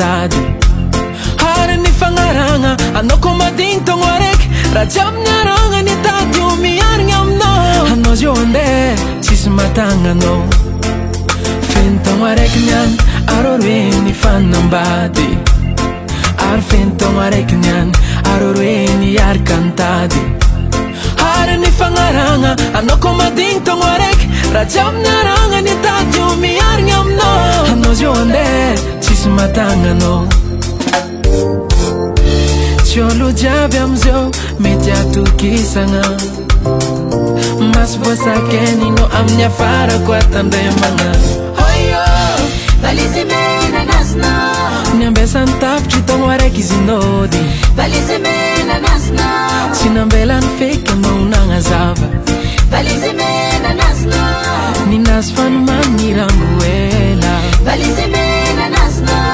kantady. Ary ny fagnaragna anao ko madigny togno araiky, raha jiaby niaragna nitady io miarigna aminao. Anao zio andeha tsisy matagna anao, feno togno araiky niany aroe nifanambady. Ary feno togno araiky niany aroe niary kantady. Ary ny fagnaragna anao ko madigny togno araiky, raha jiaby niaragna nitady io miarigna aminao. Anao zio andeha tsisy matagna anao. Tsy olo jiaby amizao mety atokisagna, masy voasakenino amin'ny afarako atandremagna. Oyo, valizy mena nasina, Ny ambesany tapitry togno araiky izy nody, valizy mena nasina, tsy nambelany feky anao nagnazava. valizy mena nasina, Ninazy fanomany ny rango ela, valizy mena